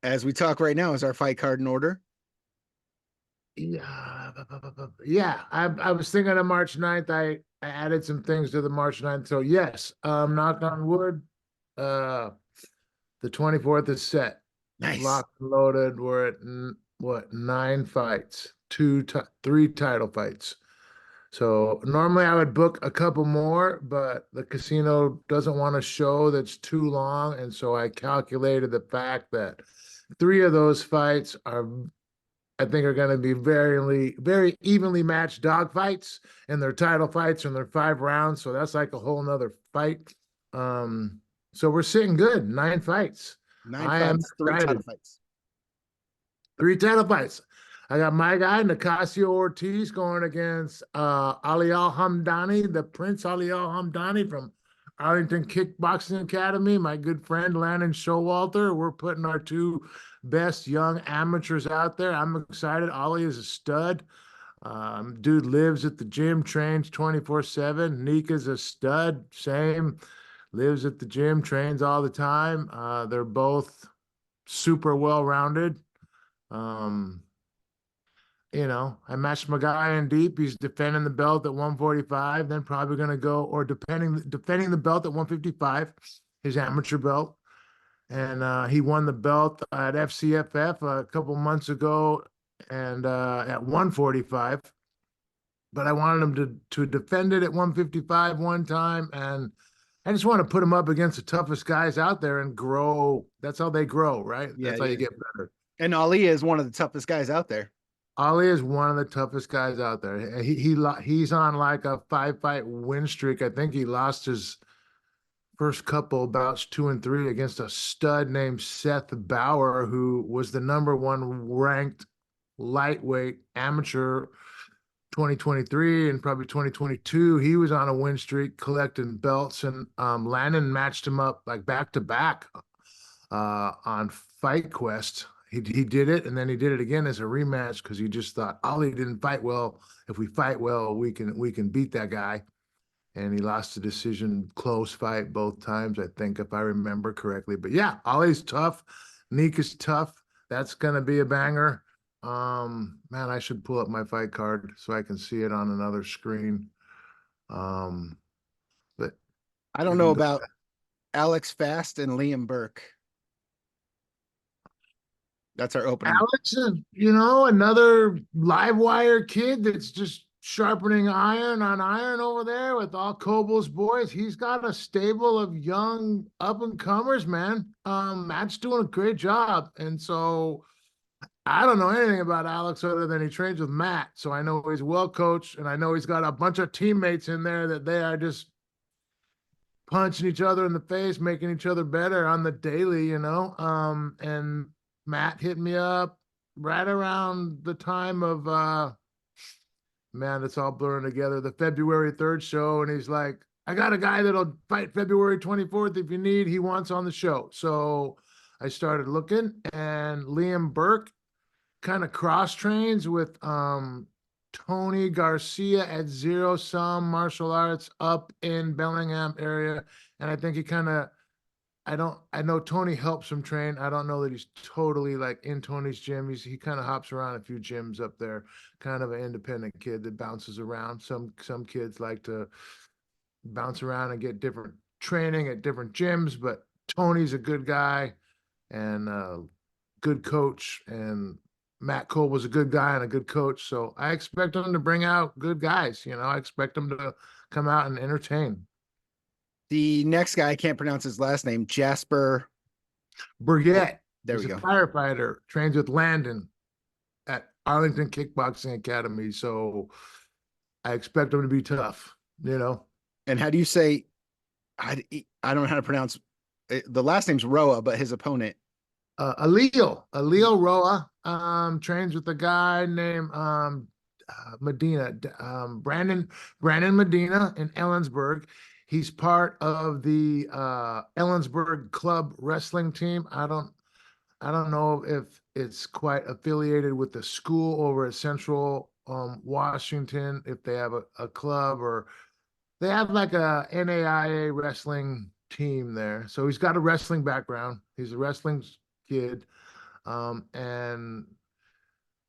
As we talk right now, is our fight card in order? Yeah, yeah. I was thinking of March 9th. I added some things to the March 9th. So yes, knock on wood. Uh, the 24th is set, Nice. locked and loaded. We're at what, 9 fights, three title fights. So normally I would book a couple more, but the casino doesn't want a show that's too long, and so I calculated the fact that three of those fights are, I think, are going to be very evenly matched dog fights, and their title fights, and they're 5 rounds. So that's like a whole nother fight. Um, so we're sitting good, 9 fights. Nine I am fights, three title excited. fights. 3 title fights. I got my guy, Nicasio Ortiz, going against Ali Al Hamdani, the Prince Ali Al Hamdani from Arlington Kickboxing Academy. My good friend, Landon Showalter. We're putting our two best young amateurs out there. I'm excited. Ali is a stud. Dude lives at the gym, trains 24/7. Nika's a stud, same. Lives at the gym, trains all the time. They're both super well-rounded. Um, I matched my guy in deep. He's defending the belt at 145, then probably going to go, or defending the belt at 155, his amateur belt. And he won the belt at FCFF a couple months ago, and at 145. But I wanted him to defend it at 155 one time, and I just want to put him up against the toughest guys out there and grow. That's how they grow, right? Yeah, That's how yeah. you get better. And Ali is one of the toughest guys out there. Ali is one of the toughest guys out there. He's on like a 5 fight win streak. I think he lost his first couple bouts, 2 and 3, against a stud named Seth Bauer, who was the #1 ranked lightweight amateur 2023 and probably 2022. He was on a win streak collecting belts, and Landon matched him up like back to back on Fight Quest. He did it, and then he did it again as a rematch because he just thought Ali didn't fight well. If we fight well, we can beat that guy. And he lost the decision, close fight both times, I think, if I remember correctly. But yeah, Ali's tough. Nick is tough. That's gonna be a banger. Man, I should pull up my fight card so I can see it on another screen. But I don't we know can go. about Alex Fast and Liam Burke. That's our opening. Alex is, another live wire kid that's just sharpening iron on iron over there with all Cobal's boys. He's got a stable of young up and comers, man. Matt's doing a great job. And so I don't know anything about Alex other than he trains with Matt. So I know he's well coached, and I know he's got a bunch of teammates in there that they are just punching each other in the face, making each other better on the daily. And Matt hit me up right around the time of man, it's all blurring together, the February 3rd show, and he's like, I got a guy that'll fight February 24th if you need. He wants on the show. So I started looking, and Liam Burke kind of cross trains with Tony Garcia at Zero Sum Martial Arts up in Bellingham area. And I think he kind of, I know Tony helps him train. I don't know that he's totally like in Tony's gym. He kind of hops around a few gyms up there, kind of an independent kid that bounces around. Some kids like to bounce around and get different training at different gyms, but Tony's a good guy and good coach, and Matt Cole was a good guy and a good coach. So I expect him to bring out good guys. I expect him to come out and entertain. The next guy, I can't pronounce his last name, Jasper. Burgett. There He's we a go. firefighter, trains with Landon at Arlington Kickboxing Academy. So I expect him to be tough. And how do you say, I don't know how to pronounce the last name's Roa, but his opponent. Alil Roa, trains with a guy named Medina, Brandon Medina in Ellensburg. He's part of the Ellensburg Club wrestling team. I don't know if it's quite affiliated with the school over at Central Washington, if they have a club, or they have like a NAIA wrestling team there. So he's got a wrestling background. He's a wrestling kid. And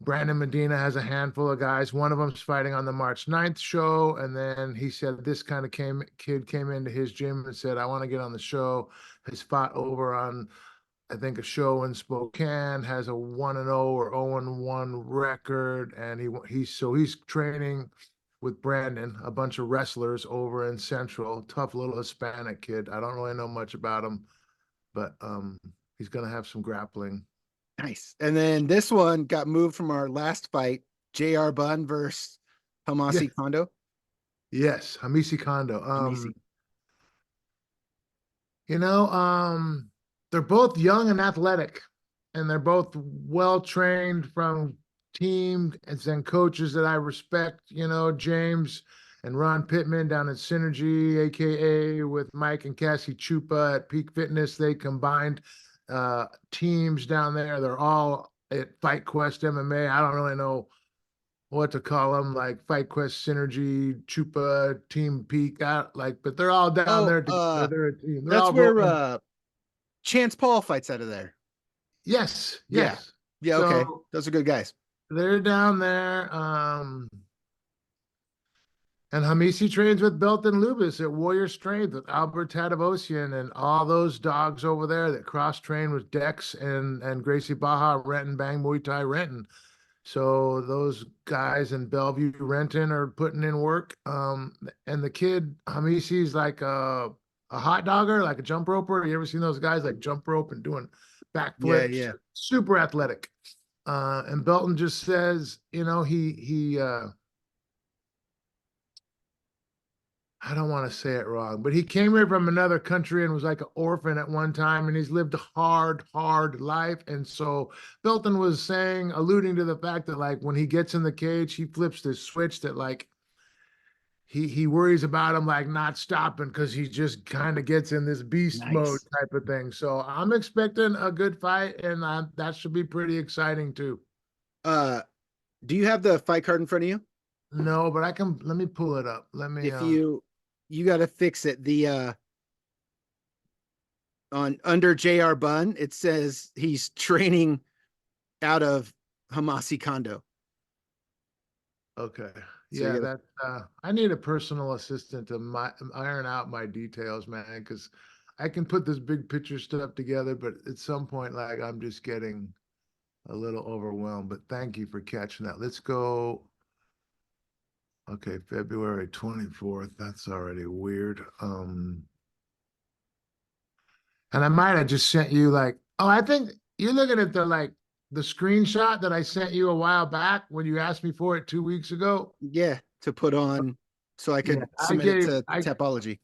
Brandon Medina has a handful of guys. One of them's fighting on the March 9th show. And then he said this kind of kid came into his gym and said, I want to get on the show. Has fought over on, I think, a show in Spokane, has a 1-0 or 0-1 record. And he's training with Brandon, a bunch of wrestlers over in Central, tough little Hispanic kid. I don't really know much about him, but he's going to have some grappling. Nice. And then this one got moved from our last fight, JR Bunn versus Yeah. Hamasi Kondo. Yes, Hamisi Kondo. Hamisi. You know, they're both young and athletic, and they're both well trained from teams and coaches that I respect. You know, James and Ron Pittman down at Synergy, aka with Mike and Cassie Chupa at Peak Fitness. They combined teams down there. They're all at Fight Quest MMA. I don't really know what to call them, like Fight Quest, Synergy, Chupa, Team Peak, but they're all down there together. They're a team. They're That's all where Chance Paul fights out of there. Yes, Yeah. yes. Yeah, So okay. Those are good guys. they're down there. And Hamisi trains with Belton Lubis at Warrior Strength with Albert Tadavosian and all those dogs over there that cross train with Dex and Gracie Baja, Renton, Bang Muay Thai Renton. So those guys in Bellevue, Renton are putting in work. And the kid, Hamisi's like a hot dogger, like a jump roper. You ever seen those guys like jump rope and doing backflips? Yeah. Super athletic. And Belton just says, you know, he I don't want to say it wrong, but he came here from another country and was like an orphan at one time, and he's lived a hard life. And so Belton was saying, alluding to the fact that like when he gets in the cage, he flips this switch that like he worries about him like not stopping because he just kind of gets in this beast mode type of thing. So I'm expecting a good fight, and that should be pretty exciting too. Do you have the fight card in front of you? No, but let me pull it up. Let me If you got to fix it. The on under JR Bunn, it says he's training out of Hamasi Kondo. Okay. Yeah, that I need a personal assistant to iron out my details, man, because I can put this big picture stuff together, but at some point, like I'm just getting a little overwhelmed. But thank you for catching that. Let's go. Okay, February 24th. That's already weird. And I might have just sent you like, oh, I think you're looking at the screenshot that I sent you a while back when you asked me for it 2 weeks ago. Yeah, to put on so I could submit it to Tapology.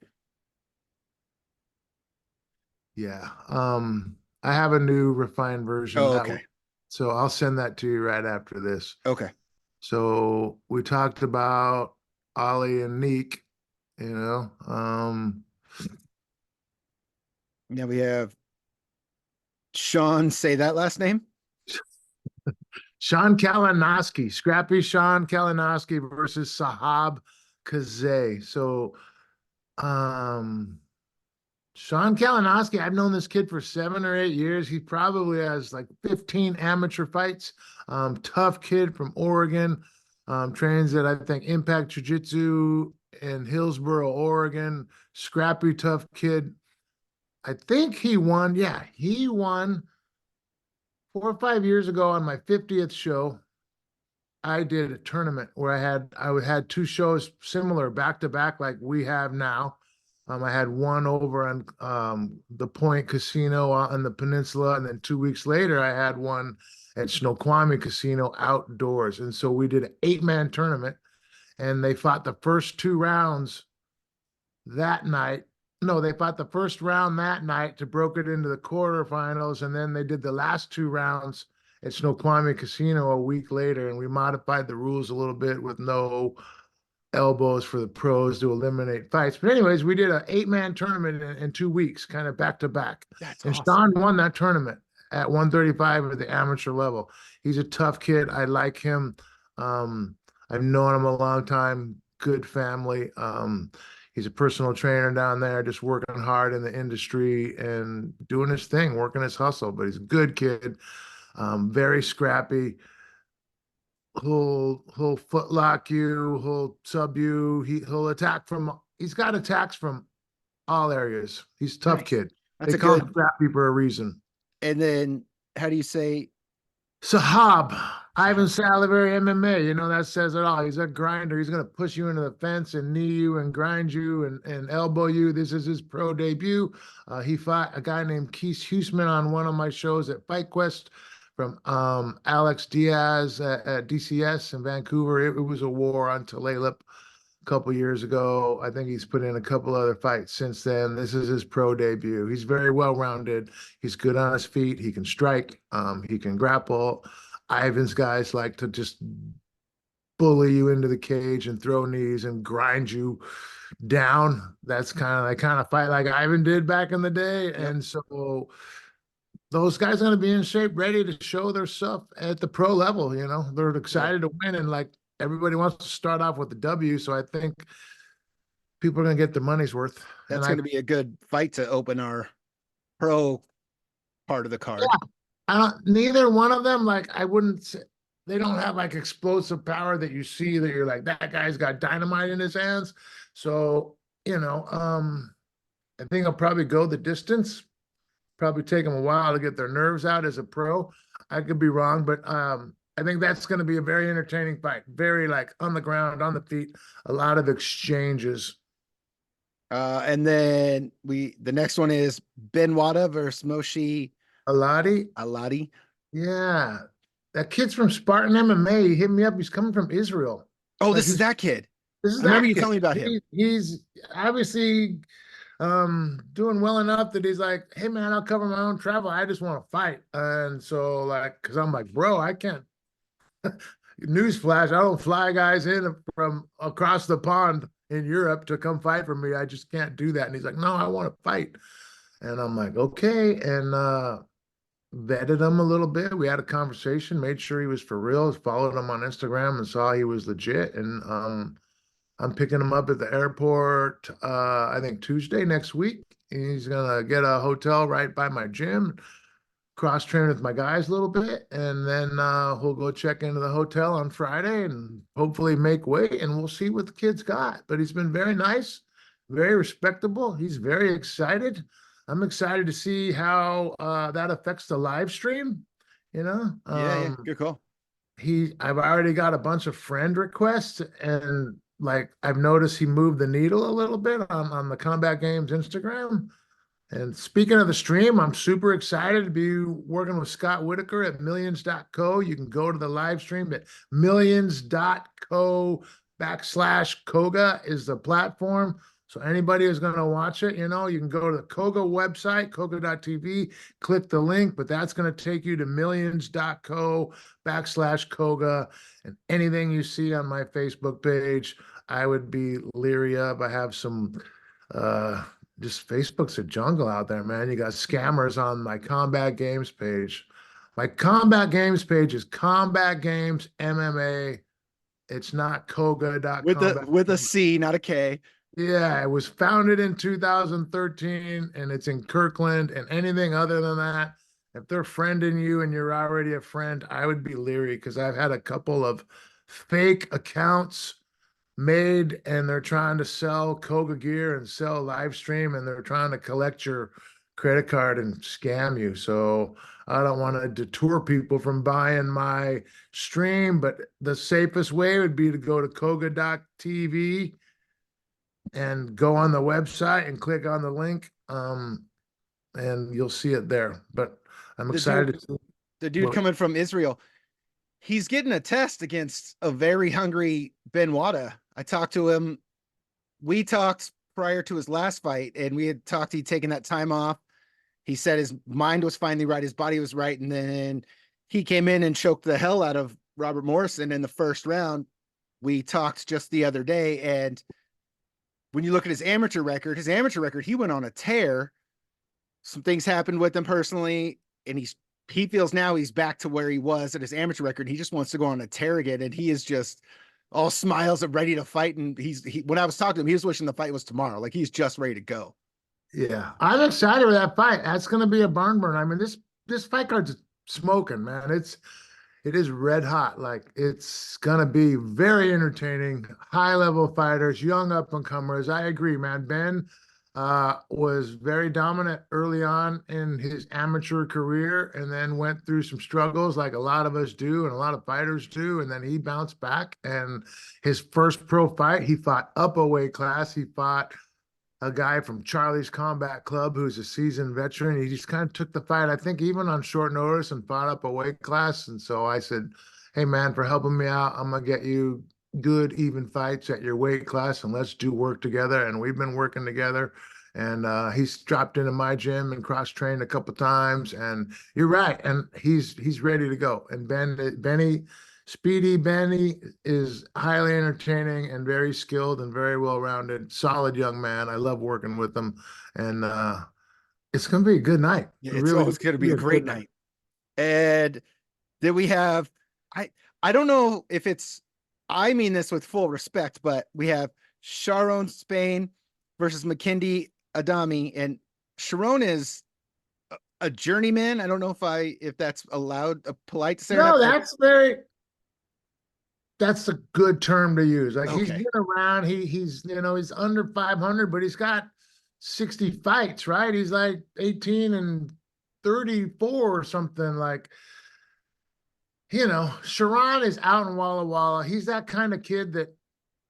Yeah. I have a new refined version. Oh, okay. So I'll send that to you right after this. Okay. So we talked about Ollie and Neek, you know. Now we have Sean, say that last name. Sean Kalinowski, Scrappy Sean Kalinowski versus Sahab Kazay. So Sean Kalinowski, I've known this kid for 7 or 8 years. He probably has like 15 amateur fights. Tough kid from Oregon. Trains at, I think, Impact Jiu-Jitsu in Hillsboro, Oregon. Scrappy, tough kid. I think he won. Yeah, he won 4 or 5 years ago on my 50th show. I did a tournament where I had 2 shows similar back to back like we have now. I had one over on the Point Casino on the peninsula, and then 2 weeks later I had one at Snoqualmie Casino outdoors. And so we did an 8-man tournament, and they fought the first 2 rounds that night. No, they fought the first round that night to broker it into the quarterfinals, and then they did the last 2 rounds at Snoqualmie Casino a week later, and we modified the rules a little bit with no elbows for the pros to eliminate fights. But anyways, we did an 8-man tournament in 2 weeks, kind of back to back. That's and awesome. Sean won that tournament at 135 at the amateur level. He's a tough kid. I like him. I've known him a long time. Good family. He's a personal trainer down there, just working hard in the industry and doing his thing, working his hustle. But he's a good kid. Very scrappy. He'll footlock you, he'll sub you, he'll attack from he's got attacks from all areas. He's a tough Nice. kid. That's They a call him good. scrappy for a reason. And then how do you say Sahab, Ivan Sahab? Salivary MMA, that says it all. He's a grinder. He's going to push you into the fence and knee you and grind you and elbow you. This is his pro debut. He fought a guy named Keith Huseman on one of my shows at Fight Quest from Alex Diaz at DCS in Vancouver. It was a war on Tulalip a couple years ago. I think he's put in a couple other fights since then. This is his pro debut. He's very well rounded. He's good on his feet. He can strike. He can grapple. Ivan's guys like to just bully you into the cage and throw knees and grind you down. That's kind of fight like Ivan did back in the day. Yep. And so those guys are going to be in shape, ready to show their stuff at the pro level. They're excited to win, and like everybody wants to start off with the W. So I think people are going to get their money's worth. That's going to be a good fight to open our pro part of the card. Yeah, neither one of them, like I wouldn't say, they don't have like explosive power that you see that you're like, that guy's got dynamite in his hands. So, I think I'll probably go the distance. Probably take them a while to get their nerves out as a pro. I could be wrong, but I think that's going to be a very entertaining fight. Very like on the ground, on the feet, a lot of exchanges. And then the next one is Benwada versus Moshe Aladi. Aladi. Yeah. That kid's from Spartan MMA. He hit me up. He's coming from Israel. Oh, Like this is that kid. This is I remember that you kid. telling me about him. He's obviously doing well enough that he's like, hey man, I'll cover my own travel. I just want to fight. And so like, cause I'm like, bro, I can't newsflash, I don't fly guys in from across the pond in Europe to come fight for me. I just can't do that. And he's like, no, I want to fight. And I'm like, okay. And vetted him a little bit. We had a conversation, made sure he was for real, followed him on Instagram and saw he was legit. And I'm picking him up at the airport, I think Tuesday next week. He's gonna get a hotel right by my gym, cross train with my guys a little bit, and then he'll go check into the hotel on Friday and hopefully make weight, and we'll see what the kid's got. But he's been very nice, very respectable. He's very excited. I'm excited to see how that affects the live stream. Yeah, good call. I've already got a bunch of friend requests, and like I've noticed he moved the needle a little bit on the Combat Games Instagram. And speaking of the stream, I'm super excited to be working with Scott Whitaker at millions.co. You can go to the live stream at millions.co/Koga is the platform. So anybody who's going to watch it, you can go to the Koga website, koga.tv, click the link, but that's going to take you to millions.co/Koga. And anything you see on my Facebook page, I would be leery of. I have some, just Facebook's a jungle out there, man. You got scammers on my Combat Games page. My Combat Games page is Combat Games MMA. It's not Koga.com. With a C, not a K. Yeah, it was founded in 2013 and it's in Kirkland, and anything other than that, if they're friending you and you're already a friend, I would be leery because I've had a couple of fake accounts made and they're trying to sell Koga gear and sell live stream, and they're trying to collect your credit card and scam you. So I don't want to detour people from buying my stream, but the safest way would be to go to koga.tv and go on the website and click on the link, and you'll see it there. But I'm excited to see the dude coming from Israel. He's getting a test against a very hungry Benwada. I talked to him. We talked prior to his last fight, and we had talked, he'd taken that time off. He said his mind was finally right, his body was right, and then he came in and choked the hell out of Robert Morrison in the first round. We talked just the other day, and when you look at his amateur record, he went on a tear. Some things happened with him personally, and he feels now he's back to where he was at his amateur record. He just wants to go on a tear again, and he is just all smiles and ready to fight. And when I was talking to him, he was wishing the fight was tomorrow. Like he's just ready to go. Yeah, I'm excited for that fight. That's going to be a barn burner. I mean, this fight card's smoking, man. It is red hot. Like it's gonna be very entertaining. High level fighters, young up and comers. I agree, man. Ben was very dominant early on in his amateur career, and then went through some struggles, like a lot of us do, and a lot of fighters do. And then he bounced back. And his first pro fight, he fought up a weight class. He fought a guy from Charlie's Combat Club who's a seasoned veteran. He just kind of took the fight, I think, even on short notice, and fought up a weight class. And so I said, "Hey, man, for helping me out, I'm gonna get you good, even fights at your weight class, and let's do work together." And we've been working together. And he's dropped into my gym and cross trained a couple times. And you're right, and he's ready to go. And Benny Speedy Benny is highly entertaining and very skilled and very well-rounded, solid young man. I love working with him, and it's going to be a good night. Yeah, it's always going to be a great night. And then we have, I don't know if it's, I mean this with full respect, but we have Sharon Spain versus Makindi Adami, and Sharon is a journeyman. I don't know if that's allowed, polite to say. No, that's a good term to use. Like, he's been around. He's he's under 500, but he's got 60 fights, right? He's like 18 and 34 or something. Like, Sharon is out in Walla Walla. He's that kind of kid that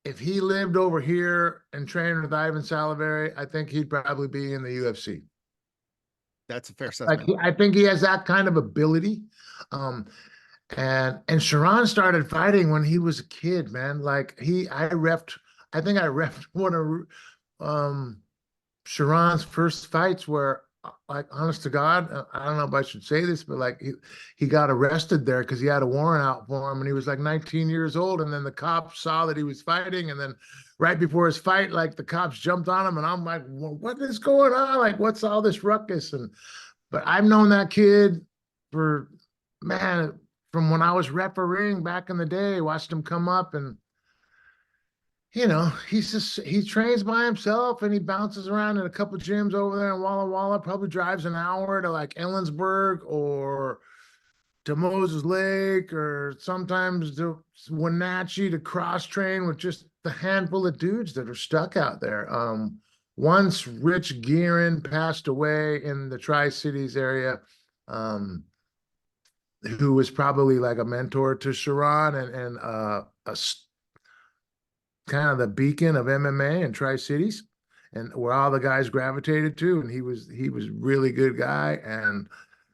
if he lived over here and trained with Ivan Salaverry, I think he'd probably be in the UFC. That's a fair assessment. Like, I think he has that kind of ability. And Sharon started fighting when he was a kid, man. Like, I think I refed one of Sharon's first fights where, like, honest to God, I don't know if I should say this, but like he got arrested there because he had a warrant out for him, and he was like 19 years old. And then the cops saw that he was fighting, and then right before his fight, like, the cops jumped on him, and I'm like, well, what is going on? Like, what's all this ruckus? But I've known that kid for, man, from when I was refereeing back in the day. Watched him come up, and he trains by himself, and he bounces around in a couple of gyms over there in Walla Walla. Probably drives an hour to like Ellensburg or to Moses Lake, or sometimes to Wenatchee to cross train with just the handful of dudes that are stuck out there. Once Rich Gearin passed away in the Tri-Cities area, who was probably like a mentor to Sharon, and a kind of the beacon of MMA in Tri-Cities, and where all the guys gravitated to. And he was really good guy, and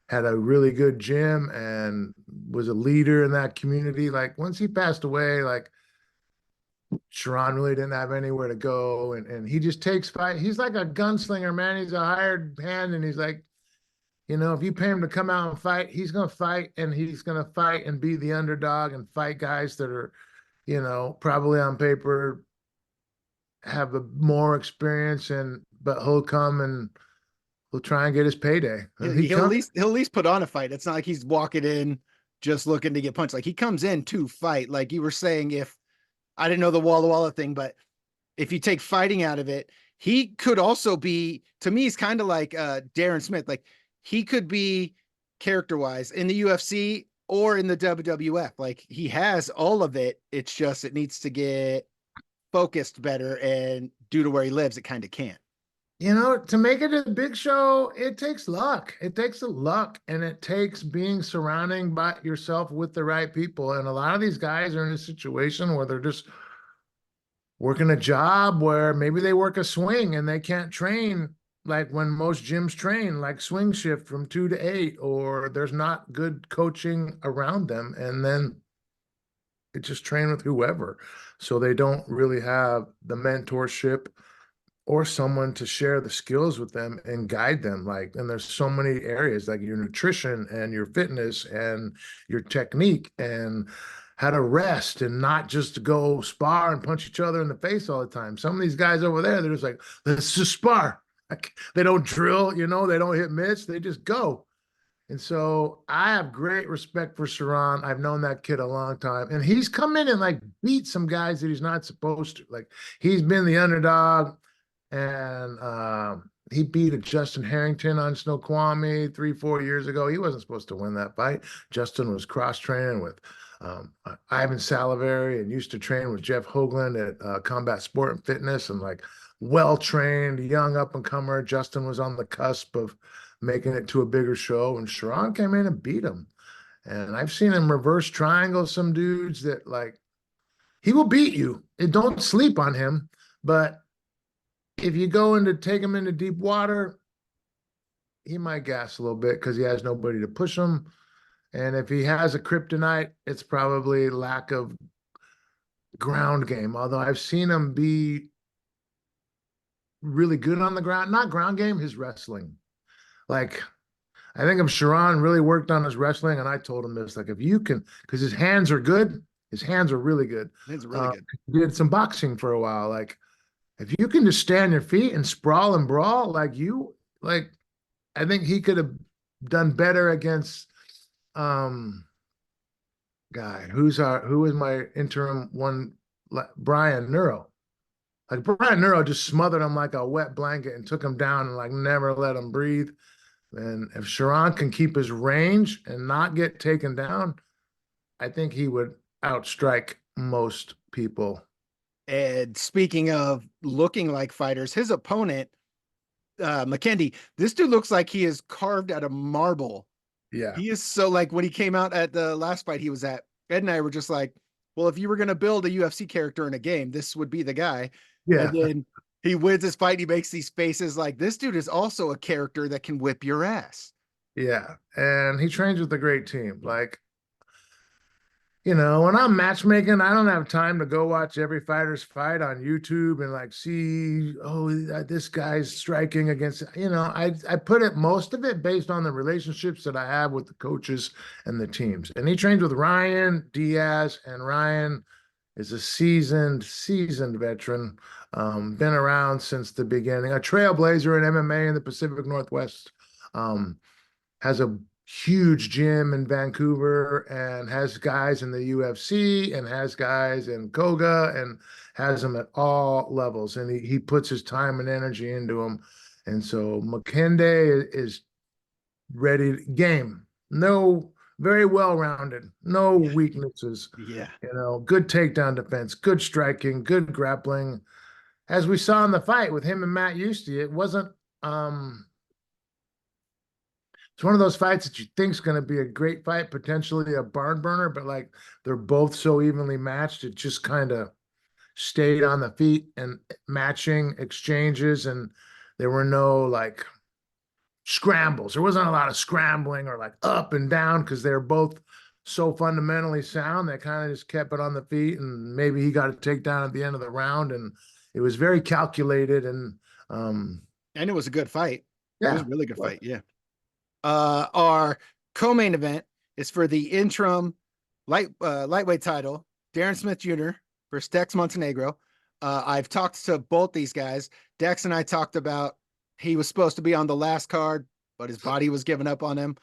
had a really good gym, and was a leader in that community. Like, once he passed away, like, Sharon really didn't have anywhere to go, and he just takes fight. He's like a gunslinger, man. He's a hired hand, and he's like, if you pay him to come out and fight, he's going to fight, and he's going to fight and be the underdog and fight guys that are, probably on paper have more experience, but he'll come and he'll try and get his payday. He'll at least put on a fight. It's not like he's walking in just looking to get punched. Like, he comes in to fight. Like you were saying, if I didn't know the Walla Walla thing, but if you take fighting out of it, he could also be, to me, he's kind of like Darren Smith. Like, he could be character-wise in the UFC or in the WWF. Like, he has all of it. It's just, it needs to get focused better, and due to where he lives, it kind of can't. To make it a big show, it takes luck. It takes luck, and it takes being surrounding by yourself with the right people. And a lot of these guys are in a situation where they're just working a job where maybe they work a swing and they can't train like when most gyms train, like swing shift from 2 to 8, or there's not good coaching around them. And then they just train with whoever. So they don't really have the mentorship or someone to share the skills with them and guide them. Like, and there's so many areas, like your nutrition and your fitness and your technique and how to rest, and not just to go spar and punch each other in the face all the time. Some of these guys over there, they're just like, let's just spar. Like, they don't drill, they don't hit mitts, they just go. And so I have great respect for Sharon. I've known that kid a long time, and he's come in and like beat some guys that he's not supposed to. Like, he's been the underdog, and he beat a Justin Harrington on Snoqualmie 3, 4 years ago. He wasn't supposed to win that fight. Justin was cross training with Ivan Salivary and used to train with Jeff Hoagland at Combat Sport and Fitness, and like well trained, young up and comer. Justin was on the cusp of making it to a bigger show, and Sharon came in and beat him. And I've seen him reverse triangle some dudes that like he will beat you. And don't sleep on him. But if you go in to take him into deep water, he might gas a little bit because he has nobody to push him. And if he has a kryptonite, it's probably lack of ground game. Although I've seen him be really good on the ground, not ground game, his wrestling. Like I think if Sharon really worked on his wrestling, and I told him this, like if you can, because his hands are good, his hands are really good. It's really good. Did some boxing for a while. Like if you can just stand your feet and sprawl and brawl, like I think he could have done better against who is my interim one, Brian Neuro. Like Brian Neuro just smothered him like a wet blanket and took him down and like never let him breathe. And if Sharon can keep his range and not get taken down, I think he would outstrike most people. And speaking of looking like fighters, his opponent, McKendy, this dude looks like he is carved out of marble. Yeah. He is so like when he came out at the last fight he was at, Ed and I were just like, well, if you were going to build a UFC character in a game, this would be the guy. Yeah. And then he wins his fight. He makes these faces like this dude is also a character that can whip your ass. Yeah. And he trains with a great team. Like, you know, when I'm matchmaking, I don't have time to go watch every fighter's fight on YouTube and like see, oh, this guy's striking against, you know, I put it most of it based on the relationships that I have with the coaches and the teams. And he trains with Ryan Diaz, and Ryan is a seasoned veteran, been around since the beginning, a trailblazer in MMA in the Pacific Northwest. Has a huge gym in Vancouver and has guys in the UFC and has guys in Koga and has them at all levels. And he puts his time and energy into them. And so McKendy is ready game. No, very well-rounded, no weaknesses. Yeah. You know, good takedown defense, good striking, good grappling. As we saw in the fight with him and Matt Eustace, it wasn't it's one of those fights that you think is going to be a great fight, potentially a barn burner, but like they're both so evenly matched, it just kind of stayed on the feet and matching exchanges, and there were no like scrambles. There wasn't a lot of scrambling or like up and down because they're both so fundamentally sound. They kind of just kept it on the feet, and maybe he got a takedown at the end of the round, and it was very calculated and it was a good fight. yeah, It was a really good fight. Yeah. Our co-main event is for the interim lightweight title, Darren Smith Jr. versus Dex Montenegro. I've talked to both these guys. Dex and I talked about he was supposed to be on the last card, but his body was giving up on him.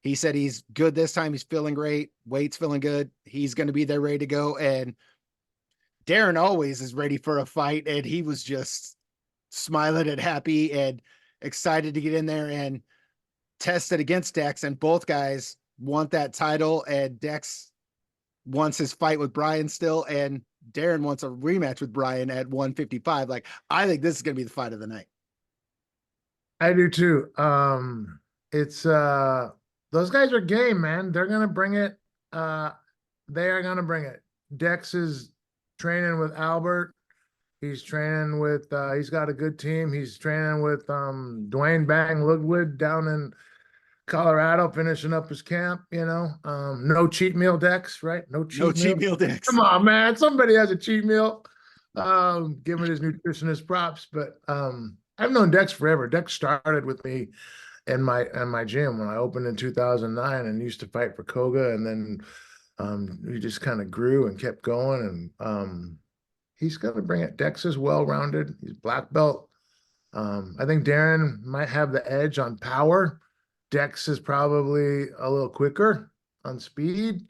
He said he's good this time. He's feeling great. Weight's feeling good. He's going to be there ready to go. And Darren always is ready for a fight. And he was just smiling and happy and excited to get in there and test it against Dex. And both guys want that title. And Dex wants his fight with Brian still. And Darren wants a rematch with Brian at 155. Like, I think this is going to be the fight of the night. I do too. It's those guys are game, man. They're gonna bring it. They are gonna bring it. Dex is training with Albert. He's training with he's got a good team. He's training with Dwayne Bang Ludwig down in Colorado, finishing up his camp, you know. No cheat meal Dex, right? No cheat meal Dex. Come on, man. Somebody has a cheat meal. Giving his nutritionist props, but I've known Dex forever. Dex started with me in my gym when I opened in 2009 and used to fight for Koga, and then we just kind of grew and kept going, and he's going to bring it. Dex is well-rounded. He's black belt. I think Darren might have the edge on power. Dex is probably a little quicker on speed.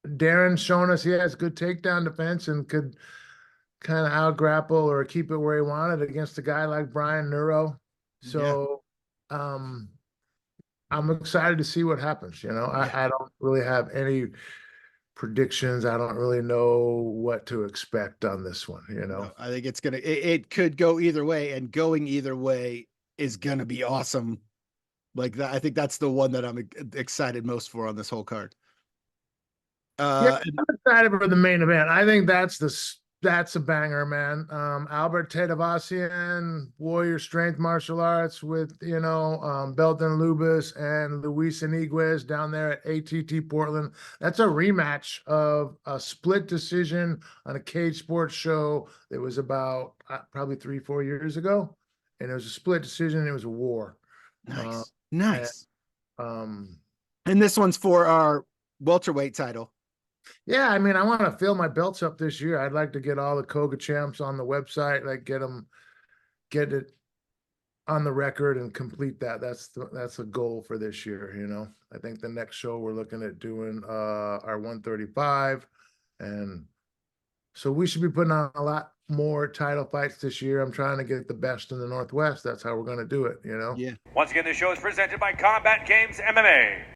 Darren's shown us he has good takedown defense and could kind of out grapple or keep it where he wanted against a guy like Brian Neuro. Yeah. So I'm excited to see what happens. Yeah. I don't really have any predictions. I don't really know what to expect on this one, No, I think it could go either way, and going either way is gonna be awesome. Like that, I think that's the one that I'm excited most for on this whole card. Yeah, And I'm excited for the main event. I think that's a banger, man. Albert Tedavasian, Warrior Strength Martial Arts with Belton Lubis and Luis Iniguez down there at ATT Portland. That's a rematch of a split decision on a cage sports show that was about probably 3-4 years ago, and it was a split decision. It was a war. Uh, nice, and, nice. um, And this one's for our welterweight title. Yeah, I mean, I want to fill my belts up this year. I'd like to get all the Koga champs on the website, like get it on the record and complete that. That's a goal for this year. I think the next show we're looking at doing our 135, and so we should be putting on a lot more title fights this year. I'm trying to get the best in the Northwest. That's how we're going to do it. Yeah. Once again, the show is presented by Combat Games MMA.